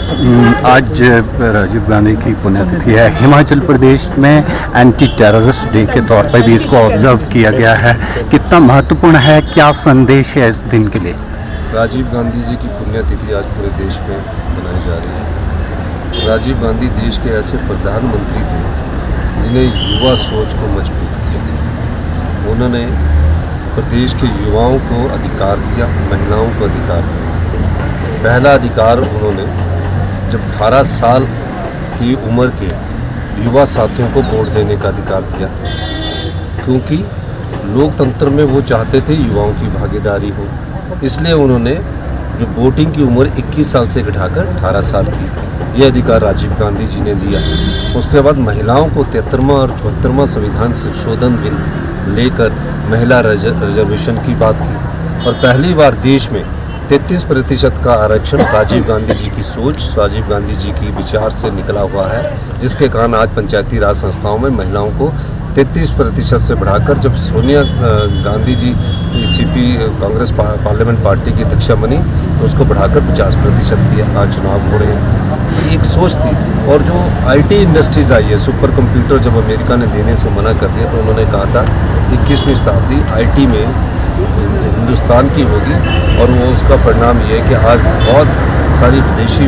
आज राजीव गांधी की पुण्यतिथि है। हिमाचल प्रदेश में एंटी टेररिस्ट डे के तौर पर भी इसको ऑब्जर्व किया गया है। कितना महत्वपूर्ण है, क्या संदेश है इस दिन के लिए? राजीव गांधी जी की पुण्यतिथि आज पूरे देश में मनाई जा रही है। राजीव गांधी देश के ऐसे प्रधानमंत्री थे जिन्हें युवा सोच को मजबूत किया। उन्होंने प्रदेश के युवाओं को अधिकार दिया, महिलाओं को अधिकार दिया। पहला अधिकार उन्होंने जब 18 साल की उम्र के युवा साथियों को वोट देने का अधिकार दिया, क्योंकि लोकतंत्र में वो चाहते थे युवाओं की भागीदारी हो। इसलिए उन्होंने जो वोटिंग की उम्र 21 साल से घटाकर 18 साल की, ये अधिकार राजीव गांधी जी ने दिया। उसके बाद महिलाओं को 73वां और 74वां संविधान संशोधन बिल लेकर महिला रिजर्वेशन की बात की, और पहली बार देश में 33% का आरक्षण राजीव गांधी जी की सोच, राजीव गांधी जी की विचार से निकला हुआ है, जिसके कारण आज पंचायती राज संस्थाओं में महिलाओं को 33% से बढ़ाकर, जब Sonia Gandhi ji CP Congress parliament party की अध्यक्षा बनी तो उसको बढ़ाकर 50% किया। आज चुनाव हो रहे हैं। एक सोच थी। और जो आईटी इंडस्ट्रीज़ आई है, सुपर कंप्यूटर जब अमेरिका ने देने से मना कर दिया तो उन्होंने कहा था 21वीं शताब्दी आईटी में हिंदुस्तान की होगी, और वो उसका परिणाम ये है कि आज बहुत सारी विदेशी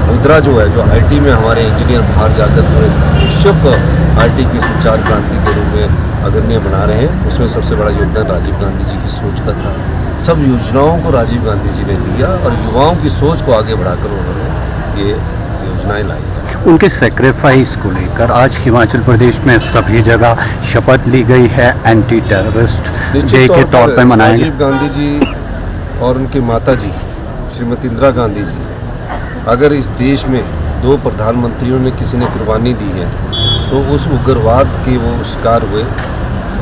मुद्रा जो है, जो आईटी में हमारे इंजीनियर बाहर जाकर पूरे विश्व को आईटी की संचार क्रांति के रूप में अग्रणी बना रहे हैं। उसमें सबसे बड़ा योगदान राजीव गांधी जी की सोच का था। सब योजनाओं को राजीव गांधी जी ने दिया और युवाओं की सोच को आगे बढ़ाकर उन्होंने ये योजनाएं लाई। उनके सेक्रीफाइस को लेकर आज हिमाचल प्रदेश में सभी जगह शपथ ली गई है, एंटी टेररिस्ट डे के तौर पर मनाएंगे। राजीव गांधी जी और उनकी माता जी श्रीमती इंदिरा गांधी जी, अगर इस देश में 2 प्रधानमंत्रियों ने किसी ने कुर्बानी दी है तो उस उग्रवाद के वो शिकार हुए,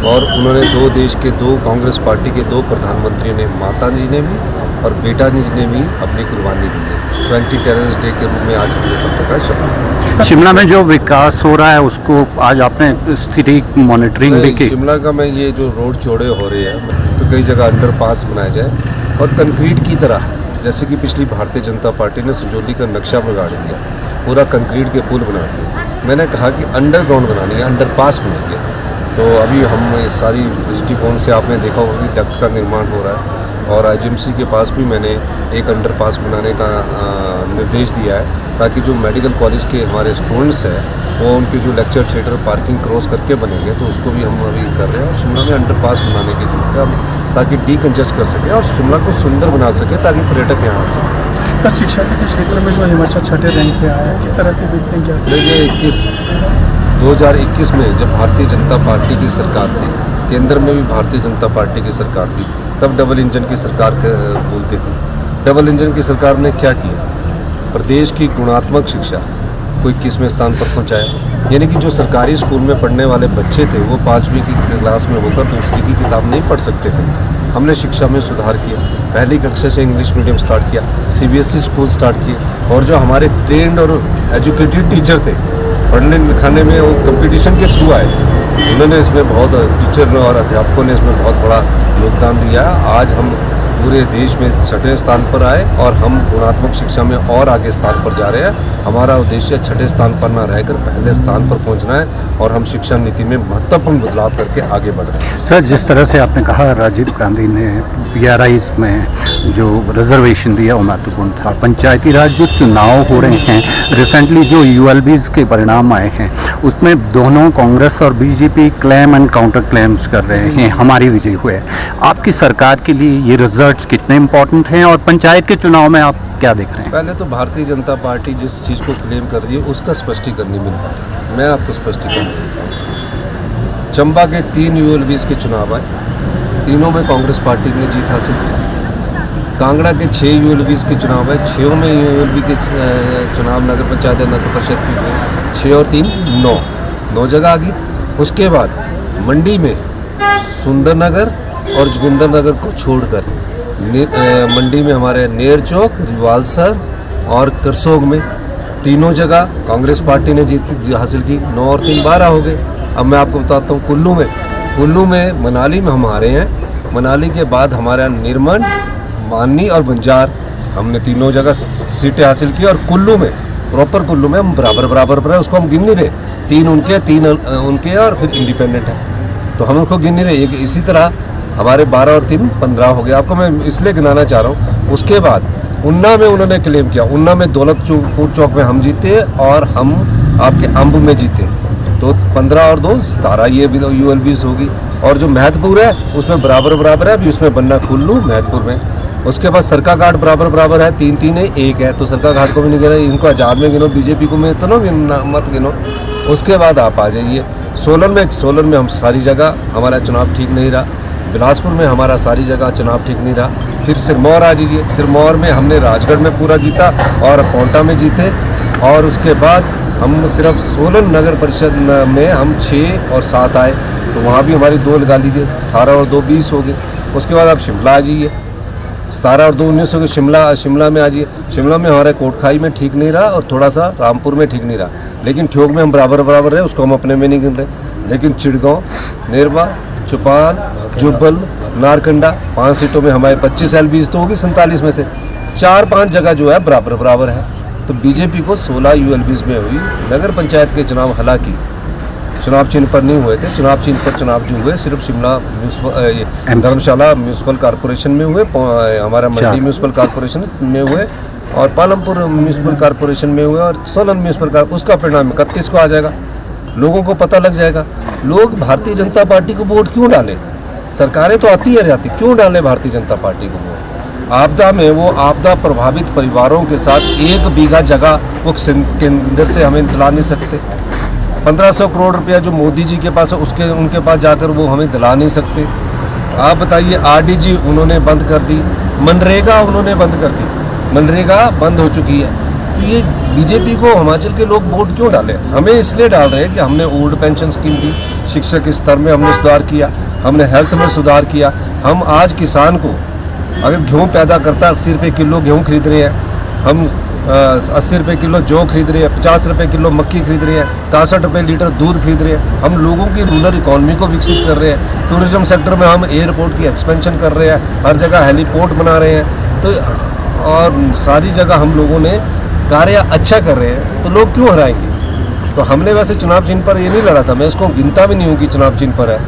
और उन्होंने 2 देश के 2 कांग्रेस पार्टी के 2 प्रधानमंत्रियों ने, माता जी ने भी और बेटा जी ने भी अपनी कुर्बानी दी है। तो एंटी टेररिस्ट डे के रूप में आज हमने सबका का शपथ। शिमला में जो विकास हो रहा है उसको आज आपने स्थिति मॉनिटरिंग भी की? शिमला का मैं ये जो रोड चौड़े हो रहे हैं तो कई जगह अंडरपास बनाया जाए, और कंक्रीट की तरह, जैसे कि पिछली भारतीय जनता पार्टी ने संजौली का नक्शा बिगाड़ दिया, पूरा कंक्रीट के पुल बना दिए। मैंने कहा कि अंडरग्राउंड बनानी है, अंडरपास बनाएंगे। तो अभी हम इस सारी दृष्टिकोण से आपने देखा होगा कि डक्ट का निर्माण हो रहा है, और आईजीएमसी के पास भी मैंने एक अंडरपास बनाने का निर्देश दिया है, ताकि जो मेडिकल कॉलेज के हमारे स्टूडेंट्स हैं वो उनके जो लेक्चर थिएटर पार्किंग क्रॉस करके बनेंगे, तो उसको भी हम अभी कर रहे हैं। और शिमला में अंडरपास बनाने की जरूरत है हम, ताकि डीकंजेस्ट कर सके और शिमला को सुंदर बना सके, ताकि पर्यटक यहाँ आ सकें। सर, शिक्षा के क्षेत्र में जो हिमाचल 6ठे रैंक पे आया है, किस तरह से देखते हैं? क्या देखिए, 2021 में जब भारतीय जनता पार्टी की सरकार थी, केंद्र में भी भारतीय जनता पार्टी की सरकार थी, तब डबल इंजन की सरकार बोलते थे। डबल इंजन की सरकार ने क्या किया? प्रदेश की गुणात्मक शिक्षा को 21वें स्थान पर पहुंचाया। यानी कि जो सरकारी स्कूल में पढ़ने वाले बच्चे थे वो 5वीं की क्लास में होकर दूसरी की किताब नहीं पढ़ सकते थे। हमने शिक्षा में सुधार किया, पहली कक्षा से इंग्लिश मीडियम स्टार्ट किया, सीबीएसई स्कूल स्टार्ट किए, और जो हमारे ट्रेंड और एजुकेटेड टीचर थे, पढ़ने लिखाने में वो कंपटीशन के थ्रू आए, उन्होंने इसमें बहुत, टीचर और अध्यापकों ने इसमें बहुत बड़ा योगदान दिया। आज हम पूरे देश में 6ठे स्थान पर आए और हम गुणात्मक शिक्षा में और आगे स्थान पर जा रहे हैं। हमारा उद्देश्य 6ठे स्थान पर ना रहकर पहले स्थान पर पहुंचना है, और हम शिक्षा नीति में महत्वपूर्ण बदलाव करके आगे बढ़ रहे हैं। सर, जिस तरह से आपने कहा राजीव गांधी ने PRIs में जो रिजर्वेशन दिया वो महत्वपूर्ण था। पंचायती राज जो चुनाव हो रहे हैं, रिसेंटली जो ULBs के परिणाम आए हैं, उसमें दोनों कांग्रेस और BJP claim and counter claims कर रहे हैं हमारी विजय हुए। आपकी सरकार के लिए ये रिजल्ट कितने इम्पोर्टेंट हैं, और पंचायत के चुनाव में आप क्या देख रहे हैं? पहले तो भारतीय जनता पार्टी जिस चीज़ को क्लेम कर रही है उसका स्पष्टीकरण नहीं मिल पा रहा। मैं आपको स्पष्टीकरण देता हूँ। चंबा के 3 ULBs के चुनाव आए, तीनों में कांग्रेस पार्टी ने जीत हासिल की। कांगड़ा के 6 ULBs के चुनाव आए, 6 में ULB के चुनाव नगर पंचायत और नगर परिषद की हुए, 6 और 3 9 जगह आ गई। उसके बाद मंडी में सुंदरनगर और जोगिंदरनगर को छोड़कर मंडी में हमारे नेर चौक, रिवालसर और करसोग में तीनों जगह कांग्रेस पार्टी ने जीत हासिल की। 9 और 3 12 हो गए। अब मैं आपको बताता हूँ कुल्लू में मनाली में हम हारे हैं। मनाली के बाद हमारा निर्मन, मानी और बंजार हमने तीनों जगह सीटें हासिल की और कुल्लू में, प्रॉपर कुल्लू में हम बराबर पर है, उसको हम गिन नहीं रहे। 3 उनके 3 उनके और फिर इंडिपेंडेंट है, तो हम उनको गिन नहीं रहे। इसी तरह हमारे 12 और 3 15 हो गए। आपको मैं इसलिए गिनाना चाह रहा हूँ। उसके बाद उन्ना में उन्होंने क्लेम किया, उन्ना में दौलतपुर चौक में हम जीते और हम आपके अम्ब में जीते, तो 15 और 2 17 ये भी ULBs होगी। और जो महतपुर है उसमें बराबर है, अभी उसमें बनना कुल्लू महतपुर में। उसके बाद सरका घाट बराबर है, 3 है, 1 है, तो सरका घाट को भी नहीं गिना, इनको आज़ाद में गिनो, बीजेपी को में तो मत गिनो। उसके बाद आप आ जाइए सोलन में हम सारी जगह हमारा चुनाव ठीक नहीं रहा, बिलासपुर में हमारा सारी जगह चुनाव ठीक नहीं रहा। फिर सिरमौर आ जाइए, सिरमौर में हमने राजगढ़ में पूरा जीता और पौंटा में जीते। और उसके बाद हम सिर्फ सोलन नगर परिषद में हम 6 और 7 आए, तो वहाँ भी हमारी 2 लगा लीजिए, 18 और 2 20 हो गए। उसके बाद आप शिमला आ जाइए, 17 और 2 19 हो गए। शिमला में आ जाइए, शिमला में हमारे कोटखाई में ठीक नहीं रहा और थोड़ा सा रामपुर में ठीक नहीं रहा, लेकिन ठियोग में हम बराबर रहे, उसको हम अपने में नहीं गिन रहे। लेकिन चिड़गांव, नेरवा, चौपाल, जुब्बल, नारकंडा 5 सीटों में हमारे 25 LBs तो होगी 47 में से 4-5 जगह जो है बराबर है। तो बीजेपी को 16 ULBs में हुई। नगर पंचायत के चुनाव हालांकि चुनाव चिन्ह पर नहीं हुए थे, चुनाव चिन्ह पर चुनाव जो हुए सिर्फ शिमला धर्मशाला म्यूनसिपल कॉरपोरेशन में हुए, हमारा मंडी म्यूनसिपल कॉरपोरेशन में हुए और पालमपुर म्यूनसिपल कॉरपोरेशन में हुए और सोलन म्यूनसिपल उसका परिणाम 31 को आ जाएगा, लोगों को पता लग जाएगा। लोग भारतीय जनता पार्टी को वोट क्यों डालें? सरकारें तो आती है रहती, क्यों डालें भारतीय जनता पार्टी को वोट? आपदा में वो आपदा प्रभावित परिवारों के साथ 1 बीघा जगह वो केंद्र से हमें दिला नहीं सकते। 1500 करोड़ रुपया जो मोदी जी के पास है उनके पास जाकर वो हमें दिला नहीं सकते। आप बताइए, RDG उन्होंने बंद कर दी, मनरेगा उन्होंने बंद कर दी, मनरेगा बंद हो चुकी है। तो ये बीजेपी को हिमाचल के लोग वोट क्यों डालें? हमें इसलिए डाल रहे हैं कि हमने ओल्ड पेंशन स्कीम दी, शिक्षा के स्तर में हमने सुधार किया, हमने हेल्थ में सुधार किया। हम आज किसान को अगर गेहूँ पैदा करता 80 रुपये किलो गेहूँ खरीद रहे हैं, हम 80 रुपये किलो जौ खरीद रहे हैं, 50 रुपये किलो मक्की खरीद रहे हैं, 63 रुपये लीटर दूध खरीद रहे हैं। हम लोगों की रूरल इकॉनमी को विकसित कर रहे हैं। टूरिज्म सेक्टर में हम एयरपोर्ट की एक्सपेंशन कर रहे हैं, हर जगह हेलीपोर्ट बना रहे हैं। तो और सारी जगह हम लोगों ने कार्य अच्छा कर रहे हैं, तो लोग क्यों हराएंगे? तो हमने वैसे चुनाव चिन्ह पर ये नहीं लड़ा था, मैं इसको गिनता भी नहीं हूँ कि चुनाव चिन्ह पर है,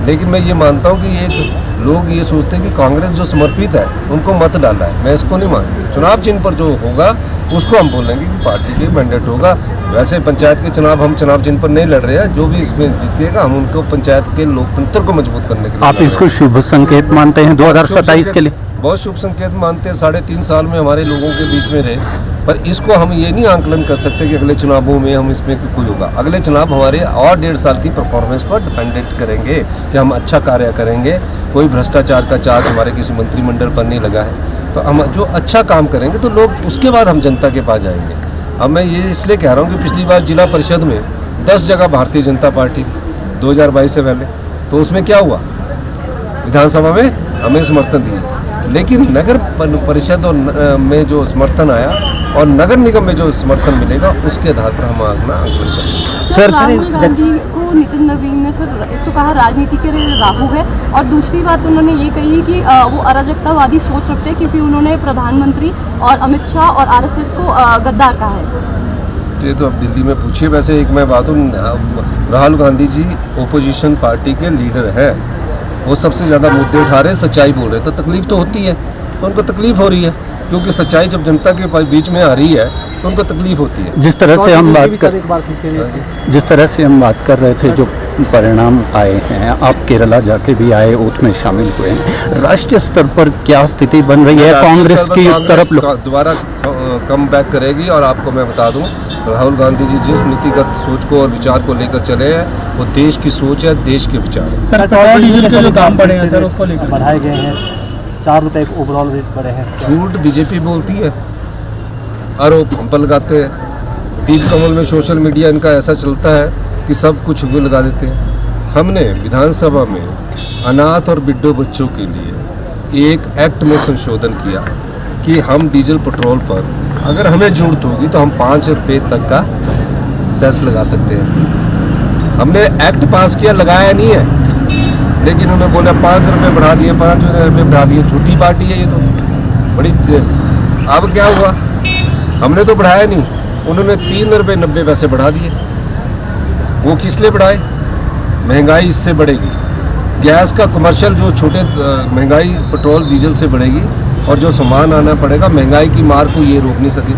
लेकिन मैं ये मानता हूँ कि एक लोग ये सोचते हैं कि कांग्रेस जो समर्पित है उनको मत डाला है, मैं इसको नहीं मानता। चुनाव चिन्ह पर जो होगा उसको हम बोलेंगे कि पार्टी के मैंडेट होगा। वैसे पंचायत के चुनाव हम चुनाव चिन्ह पर नहीं लड़ रहे हैं, जो भी इसमें जीतेगा हम उनको पंचायत के लोकतंत्र को मजबूत करने के लिए। आप इसको शुभ संकेत मानते हैं 2027 के लिए? बहुत शुभ संकेत मानते हैं। 3.5 साल में हमारे लोगों के बीच में रहे, पर इसको हम ये नहीं आंकलन कर सकते कि अगले चुनावों में हम इसमें कोई होगा। अगले चुनाव हमारे और 1.5 साल की परफॉर्मेंस पर डिपेंडेंट करेंगे कि हम अच्छा कार्य करेंगे। कोई भ्रष्टाचार का चार्ज हमारे किसी मंत्रिमंडल पर नहीं लगा है, तो हम जो अच्छा काम करेंगे तो लोग उसके बाद हम जनता के पास जाएंगे। अब मैं ये इसलिए कह रहा हूँ कि पिछली बार जिला परिषद में 10 जगह भारतीय जनता पार्टी थी 2022 से पहले, तो उसमें क्या हुआ? विधानसभा में हमें समर्थन दिए, लेकिन नगर परिषद और में जो समर्थन आया और नगर निगम में जो समर्थन मिलेगा उसके आधार पर हम अपना आंकलन कर सकते हैं। सर, राहुल गांधी को नितिन नवीन ने सर एक तो कहा राजनीति के राहु है, और दूसरी बात उन्होंने ये कही कि वो अराजकतावादी सोच रखते हैं क्योंकि उन्होंने प्रधानमंत्री और अमित शाह और RSS को गद्दार कहा है। ये तो अब दिल्ली में पूछिए। वैसे एक मैं बात हूँ, राहुल गांधी जी ओपोजिशन पार्टी के लीडर है, वो सबसे ज़्यादा मुद्दे उठा रहे हैं, सच्चाई बोल रहे हैं, तो तकलीफ तो होती है, तो उनको तकलीफ हो रही है क्योंकि सच्चाई जब जनता के बीच में आ रही है तो उनको तकलीफ होती है। जिस तरह से हम बात कर रहे थे, जो परिणाम आए हैं, आप केरला जाके भी आए, ओथ में शामिल हुए हैं, राष्ट्रीय स्तर पर क्या स्थिति बन रही है? कांग्रेस की तरफ दोबारा कम बैक करेगी। और आपको मैं बता दूं, राहुल गांधी जी जिस नीतिगत सोच को और विचार को लेकर चले हैं वो देश की सोच है, देश के विचार है। सर, जो दाम बढ़े हैं सर उसको लेकर बढ़ाए गए हैं, 4 रुपये ओवरऑल रेट बढ़े हैं। झूठ बीजेपी बोलती है, आरोप हम पर लगाते हैं। दीप कमल में सोशल मीडिया इनका ऐसा चलता है कि सब कुछ वो लगा देते हैं। हमने विधानसभा में अनाथ और बिड्ढो बच्चों के लिए एक एक्ट में संशोधन किया कि हम डीजल पेट्रोल पर अगर हमें जरूरत होगी तो हम 5 रुपये तक का सेस लगा सकते हैं। हमने एक्ट पास किया, लगाया नहीं है, लेकिन उन्होंने बोला 5 रुपये बढ़ा दिए, 5 रुपये बढ़ा दिए। झूठी पार्टी है ये तो, बड़ी अब क्या हुआ, हमने तो बढ़ाया नहीं, उन्होंने 3 रुपये 90 पैसे बढ़ा दिए। वो किस लिए बढ़ाए? महंगाई इससे बढ़ेगी, गैस का कमर्शियल जो छोटे महंगाई पेट्रोल डीजल से बढ़ेगी, और जो सामान आना पड़ेगा महंगाई की मार को ये रोक नहीं सके।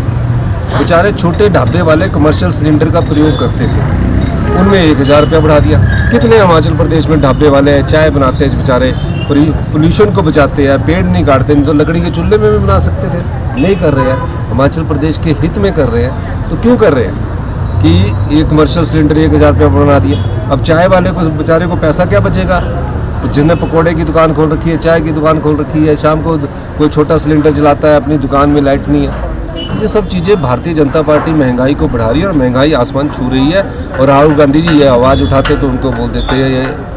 बेचारे छोटे ढाबे वाले कमर्शियल सिलेंडर का प्रयोग करते थे, उनमें 1000 रुपया बढ़ा दिया। कितने हिमाचल प्रदेश में ढाबे वाले हैं, चाय बनाते हैं बेचारे, पोल्यूशन को बचाते हैं, पेड़ नहीं काटते, नहीं तो लकड़ी के चूल्हे में भी बना सकते थे, नहीं कर रहे हैं। हिमाचल प्रदेश के हित में कर रहे हैं, तो क्यों कर रहे हैं कि ये कमर्शियल सिलेंडर 1000 रुपया बना दिया। अब चाय वाले को बेचारे को पैसा क्या बचेगा? जिसने पकोड़े की दुकान खोल रखी है, चाय की दुकान खोल रखी है, शाम को कोई छोटा सिलेंडर जलाता है, अपनी दुकान में लाइट नहीं है। ये सब चीज़ें भारतीय जनता पार्टी महंगाई को बढ़ा रही है, और महंगाई आसमान छू रही है। और राहुल गांधी जी ये आवाज़ उठाते तो उनको बोल देते हैं, ये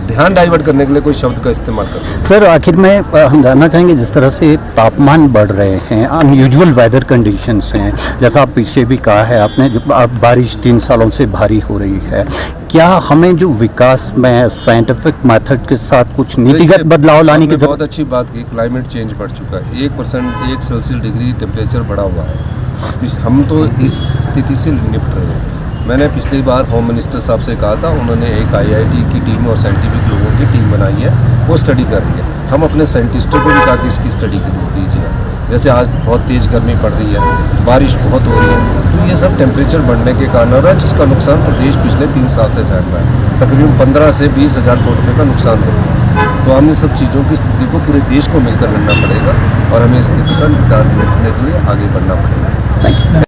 ध्यान डाइवर्ट करने के लिए कोई शब्द का इस्तेमाल करते हैं। सर आखिर में हम जानना चाहेंगे, जिस तरह से तापमान बढ़ रहे हैं, अनयूजुअल वेदर कंडीशंस हैं, जैसा आप पीछे भी कहा है आपने, जो बारिश 3 सालों से भारी हो रही है, क्या हमें जो विकास में साइंटिफिक मेथड के साथ कुछ नीतिगत बदलाव लाने की बहुत जरूरत? अच्छी बात की, क्लाइमेट चेंज बढ़ चुका है, 1% 1 डिग्री टेम्परेचर बढ़ा हुआ है। हम तो इस स्थिति से निपट रहे हैं। मैंने पिछली बार होम मिनिस्टर साहब से कहा था, उन्होंने एक IIT की टीम और साइंटिफिक लोगों की टीम बनाई है, वो स्टडी कर रही है। हम अपने साइंटिस्टों को भी कहा कि इसकी स्टडी कीजिए। जैसे आज बहुत तेज़ गर्मी पड़ रही है, बारिश बहुत हो रही है, तो ये सब टेम्परेचर बढ़ने के कारण हो रहा है, जिसका नुकसान प्रदेश पिछले 3 साल से सहन रहा है। तकरीबन 15 से 20 हज़ार करोड़ रुपये का नुकसान हो रहा है। तो हम इन सब चीज़ों की स्थिति को पूरे देश को मिलकर लड़ना पड़ेगा, और हमें इस स्थिति का निपटान करने के लिए आगे बढ़ना पड़ेगा। Thank you.